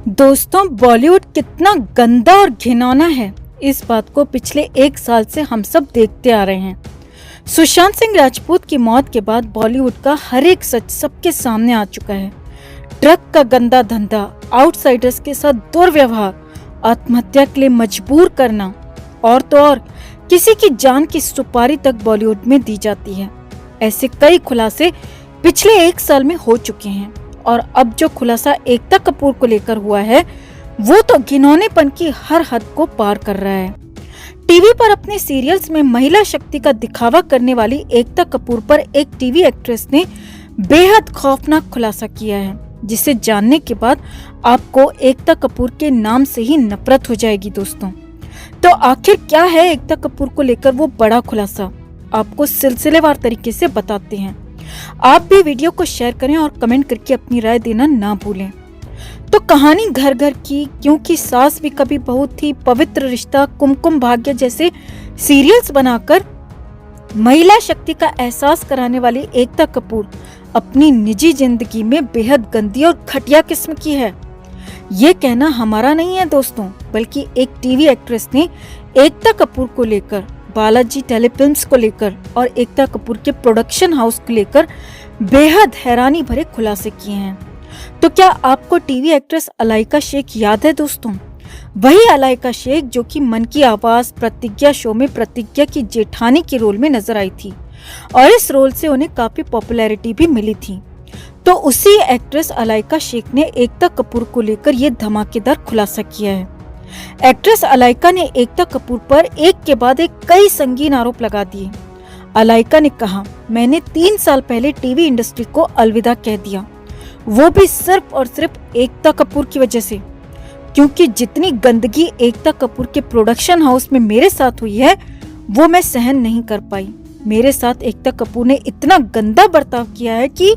दोस्तों, बॉलीवुड कितना गंदा और घिनौना है, इस बात को पिछले 1 साल से हम सब देखते आ रहे हैं। सुशांत सिंह राजपूत की मौत के बाद बॉलीवुड का हर एक सच सबके सामने आ चुका है। ड्रग का गंदा धंधा, आउटसाइडर्स के साथ दुर्व्यवहार, आत्महत्या के लिए मजबूर करना और तो और किसी की जान की सुपारी तक बॉलीवुड में दी जाती है। ऐसे कई खुलासे पिछले 1 साल में हो चुके हैं और अब जो खुलासा एकता कपूर को लेकर हुआ है वो तो घिनौनेपन की हर हद को पार कर रहा है। टीवी पर अपने सीरियल्स में महिला शक्ति का दिखावा करने वाली एकता कपूर पर एक टीवी एक्ट्रेस ने बेहद खौफनाक खुलासा किया है, जिसे जानने के बाद आपको एकता कपूर के नाम से ही नफरत हो जाएगी। दोस्तों, तो आखिर क्या है एकता कपूर को लेकर वो बड़ा खुलासा, आपको सिलसिलेवार तरीके से बताते हैं। आप भी वीडियो को शेयर करें और कमेंट करके अपनी राय देना ना भूलें। तो कहानी घर घर की, क्योंकि सास भी कभी बहू थी, पवित्र रिश्ता, कुमकुम भाग्य जैसे सीरियल्स बनाकर महिला शक्ति का एहसास कराने वाली एकता कपूर अपनी निजी जिंदगी में बेहद गंदी और घटिया किस्म की है। ये कहना हमारा नहीं है दोस्तों, बल्कि एक टीवी एक्ट्रेस ने एकता कपूर को लेकर, बालाजी टेलीफिल्म्स को लेकर और एकता कपूर के प्रोडक्शन हाउस को लेकर बेहद हैरानी भरे खुलासे किए हैं। तो क्या आपको टीवी एक्ट्रेस अलाइका शेख याद है दोस्तों? वही अलाइका शेख जो कि मन की आवाज, प्रतिज्ञा शो में प्रतिज्ञा की जेठानी के रोल में नजर आई थी और इस रोल से उन्हें काफी पॉपुलैरिटी भी मिली थी। तो उसी एक्ट्रेस अलाइका शेख ने एकता कपूर को लेकर ये धमाकेदार खुलासा किया है। एक्ट्रेस अलाइका ने एकता कपूर पर एक के बाद एक कई संगीन आरोप लगा दिए। अलाइका ने कहा, मैंने 3 साल पहले टीवी इंडस्ट्री को अलविदा कह दिया, वो भी सिर्फ और सिर्फ एकता कपूर की वजह से, क्योंकि जितनी गंदगी एकता कपूर के प्रोडक्शन हाउस में मेरे साथ हुई है वो मैं सहन नहीं कर पाई। मेरे साथ एकता कपूर ने इतना गंदा बर्ताव किया है कि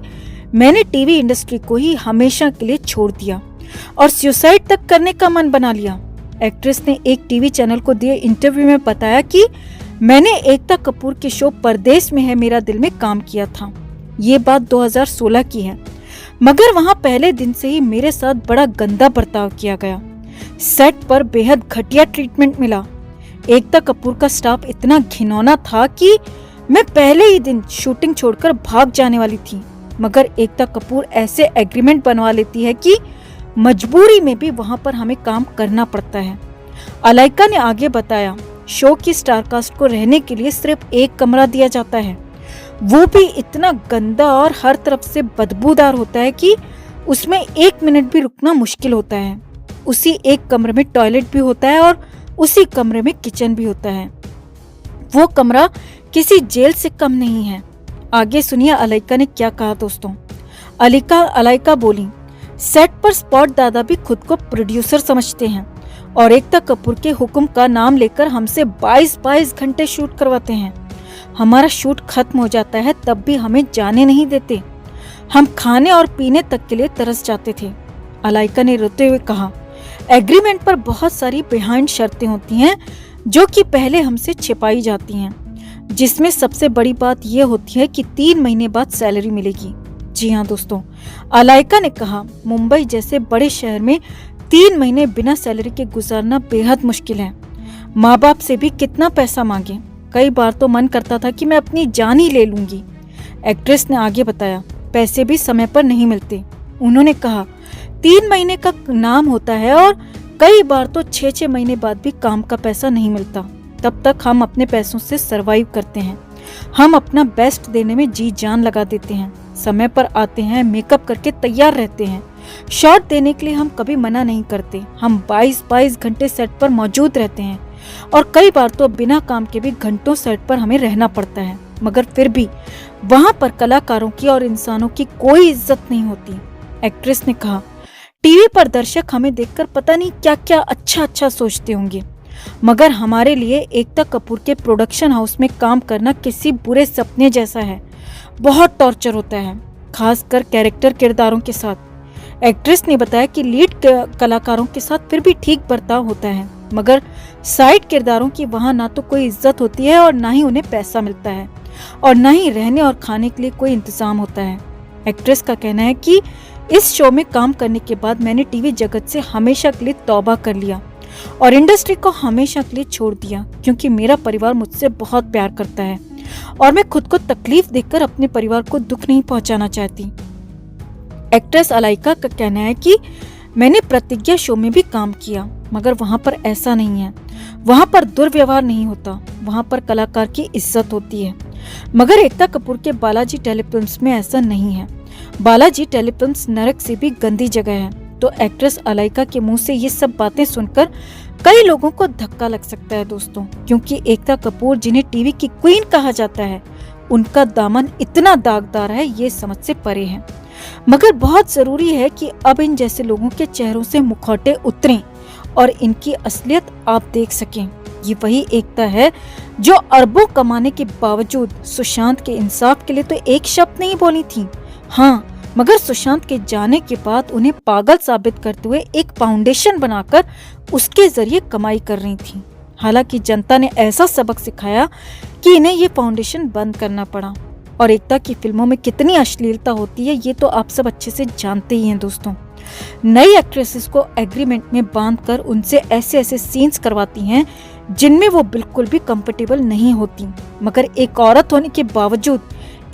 मैंने टीवी इंडस्ट्री को ही हमेशा के लिए छोड़ दिया और सुसाइड तक करने का मन बना लिया। एक्ट्रेस ने एक टीवी चैनल को दिए इंटरव्यू में बताया कि मैंने एकता कपूर के शो परदेश में है मेरा दिल में काम किया था। ये बात 2016 की है, मगर वहां पहले दिन से ही मेरे साथ बड़ा गंदा बर्ताव किया गया। सेट पर बेहद घटिया ट्रीटमेंट मिला। एकता कपूर का स्टाफ इतना घिनौना था कि मैं पहले ही दिन शूटिंग छोड़कर भाग जाने वाली थी, मगर एकता कपूर ऐसे एग्रीमेंट बनवा लेती है कि मजबूरी में भी वहां पर हमें काम करना पड़ता है। अलाइका ने आगे बताया, शो की स्टारकास्ट को रहने के लिए सिर्फ एक कमरा दिया जाता है, वो भी इतना गंदा और हर तरफ से बदबूदार होता है कि उसमें 1 मिनट भी रुकना मुश्किल होता है। उसी एक कमरे में टॉयलेट भी होता है और उसी कमरे में किचन भी होता है। वो कमरा किसी जेल से कम नहीं है। आगे सुनिए अलाइका ने क्या कहा दोस्तों। अलाइका बोली, सेट पर स्पॉट दादा भी खुद को प्रोड्यूसर समझते हैं और एकता कपूर के हुक्म का नाम लेकर हमसे 22 घंटे शूट करवाते हैं। हमारा शूट खत्म हो जाता है तब भी हमें जाने नहीं देते। हम खाने और पीने तक के लिए तरस जाते थे। अलाइका ने रोते हुए कहा, एग्रीमेंट पर बहुत सारी बिहाइंड शर्तें होती हैं जो कि पहले हमसे छिपाई जाती हैं, जिसमें सबसे बड़ी बात यह होती है कि 3 महीने बाद सैलरी मिलेगी। जी हाँ दोस्तों, अलाइका ने कहा, मुंबई जैसे बड़े शहर में 3 महीने बिना सैलरी के गुजारना बेहद मुश्किल है। माँ बाप से भी कितना पैसा मांगे, कई बार तो मन करता था कि मैं अपनी जान ही ले लूंगी। एक्ट्रेस ने आगे बताया, पैसे भी समय पर नहीं मिलते। उन्होंने कहा, 3 महीने का नाम होता है और कई बार तो 6 महीने बाद भी काम का पैसा नहीं मिलता। तब तक हम अपने पैसों से सरवाइव करते हैं। हम अपना बेस्ट देने में जी जान लगा देते हैं, समय पर आते हैं, मेकअप करके तैयार रहते हैं। शॉट देने के लिए हम कभी मना नहीं करते। हम 22 घंटे सेट पर मौजूद रहते हैं और कई बार तो बिना काम के भी घंटों सेट पर हमें रहना पड़ता है, मगर फिर भी वहां पर कलाकारों की और इंसानों की कोई इज्जत नहीं होती। एक्ट्रेस ने कहा, टीवी पर दर्शक हमें देखकर पता नहीं क्या क्या अच्छा सोचते होंगे, मगर हमारे लिए एकता कपूर के प्रोडक्शन हाउस में काम करना किसी बुरे सपने जैसा है। बहुत टॉर्चर होता है, खासकर कैरेक्टर किरदारों के साथ। एक्ट्रेस ने बताया कि लीड कलाकारों के साथ फिर भी ठीक बर्ताव होता है, मगर साइड किरदारों की वहां ना तो कोई इज्जत होती है और ना ही उन्हें पैसा मिलता है और ना ही रहने और खाने के लिए कोई इंतजाम होता है। एक्ट्रेस का कहना है कि इस शो में काम करने के बाद मैंने टीवी जगत से हमेशा के लिए तौबा कर लिया और इंडस्ट्री को हमेशा के लिए छोड़ दिया, क्योंकि मेरा परिवार मुझसे बहुत प्यार करता है और मैं खुद को तकलीफ देकर अपने परिवार को दुख नहीं पहुंचाना चाहती। एक्ट्रेस अलाइका का कहना है कि मैंने प्रतिज्ञा शो में भी काम किया, मगर वहां पर ऐसा नहीं है। वहां पर दुर्व्यवहार नहीं होता, वहां पर कलाकार की इज्जत होती है। मगर एकता कपूर के बालाजी टेलीफिल्म्स में ऐसा नहीं है। बालाजी टेलीफिल्म्स नरक से भी गंदी जगह है। तो एक्ट्रेस अलाइका के मुंह से ये सब बातें सुनकर कई लोगों को धक्का लग सकता है दोस्तों, क्योंकि एकता कपूर जिन्हें टीवी की क्वीन कहा जाता है, उनका दामन इतना दागदार है, ये समझ से परे है। मगर बहुत जरूरी है कि अब इन जैसे लोगों के चेहरों से मुखौटे उतरें और इनकी असलियत आप देख सकें। ये वही एकता है जो अरबों कमाने के बावजूद सुशांत के इंसाफ के लिए तो एक शब्द नहीं बोली थी। हाँ, मगर सुशांत के जाने के बाद उन्हें पागल साबित करते हुए एक फाउंडेशन बनाकर उसके जरिए कमाई कर रही थी। हालांकि जनता ने ऐसा सबक सिखाया कि इन्हें ये फाउंडेशन बंद करना पड़ा। और एकता की फिल्मों में कितनी अश्लीलता होती है ये तो आप सब अच्छे से जानते ही हैं दोस्तों। नई एक्ट्रेसेस को एग्रीमेंट में बांधकर उनसे ऐसे ऐसे सीन्स करवाती हैं जिनमें वो बिल्कुल भी कंफर्टेबल नहीं होती। मगर एक औरत होने के बावजूद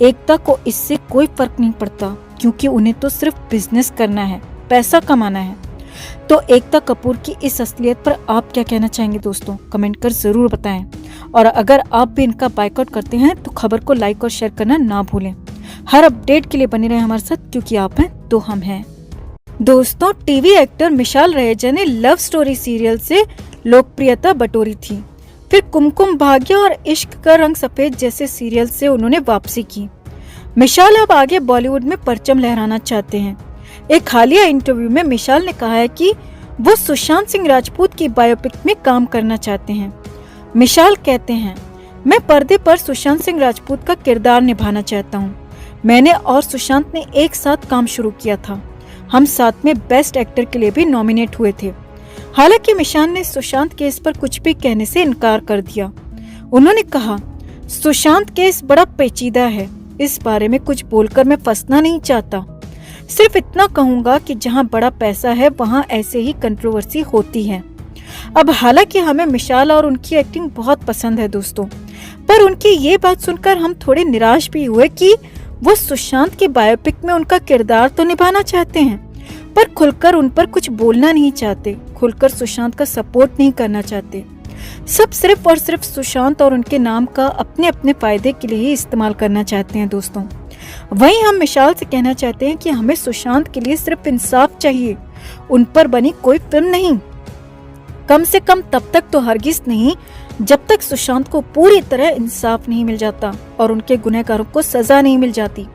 एकता को इससे कोई फर्क नहीं पड़ता, क्योंकि उन्हें तो सिर्फ बिजनेस करना है, पैसा कमाना है। तो एकता कपूर की इस असलियत पर आप क्या कहना चाहेंगे दोस्तों? कमेंट कर जरूर बताएं। और अगर आप भी इनका बायकॉट करते हैं तो खबर को लाइक और शेयर करना ना भूलें। हर अपडेट के लिए बने रहें हमारे साथ, क्योंकि आप हैं तो हम हैं। दोस्तों, टीवी एक्टर मिशाल रहेजा ने लव स्टोरी सीरियल से लोकप्रियता बटोरी थी। फिर कुमकुम भाग्य और इश्क का रंग सफेद जैसे सीरियल से उन्होंने वापसी की। मिशाल अब आगे बॉलीवुड में परचम लहराना चाहते हैं। एक हालिया इंटरव्यू में मिशाल ने कहा है कि वो सुशांत सिंह राजपूत की बायोपिक में काम करना चाहते हैं। मिशाल कहते हैं, मैं पर्दे पर सुशांत सिंह राजपूत का किरदार निभाना चाहता हूँ। मैंने और सुशांत ने एक साथ काम शुरू किया था। हम साथ में बेस्ट एक्टर के लिए भी नॉमिनेट हुए थे। हालांकि मिशाल ने सुशांत केस पर कुछ भी कहने से इनकार कर दिया। उन्होंने कहा, सुशांत केस बड़ा पेचीदा है, इस बारे में कुछ बोलकर मैं फंसना नहीं चाहता। सिर्फ इतना कहूंगा कि जहां बड़ा पैसा है वहां ऐसे ही कंट्रोवर्सी होती है। अब हालांकि हमें मिशाल और उनकी एक्टिंग बहुत पसंद है दोस्तों, पर उनकी ये बात सुनकर हम थोड़े निराश भी हुए कि वो सुशांत की बायोपिक में उनका किरदार तो निभाना चाहते हैं, पर खुलकर उन पर कुछ बोलना नहीं चाहते, खुलकर सुशांत का सपोर्ट नहीं करना चाहते। सब सिर्फ और सिर्फ सुशांत और उनके नाम का अपने अपने फायदे के लिए ही इस्तेमाल करना चाहते हैं दोस्तों। वहीं हम मिशाल से कहना चाहते हैं कि हमें सुशांत के लिए सिर्फ इंसाफ चाहिए, उन पर बनी कोई फिल्म नहीं। कम से कम तब तक तो हरगिज नहीं जब तक सुशांत को पूरी तरह इंसाफ नहीं मिल जाता और उनके गुनहगारों को सजा नहीं मिल जाती।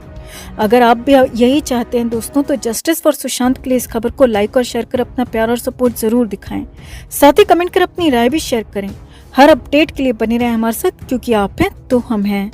अगर आप भी यही चाहते हैं दोस्तों, तो जस्टिस फॉर सुशांत के लिए इस खबर को लाइक और शेयर कर अपना प्यार और सपोर्ट जरूर दिखाएं। साथ ही कमेंट कर अपनी राय भी शेयर करें। हर अपडेट के लिए बने रहें हमारे साथ, क्योंकि आप हैं तो हम हैं।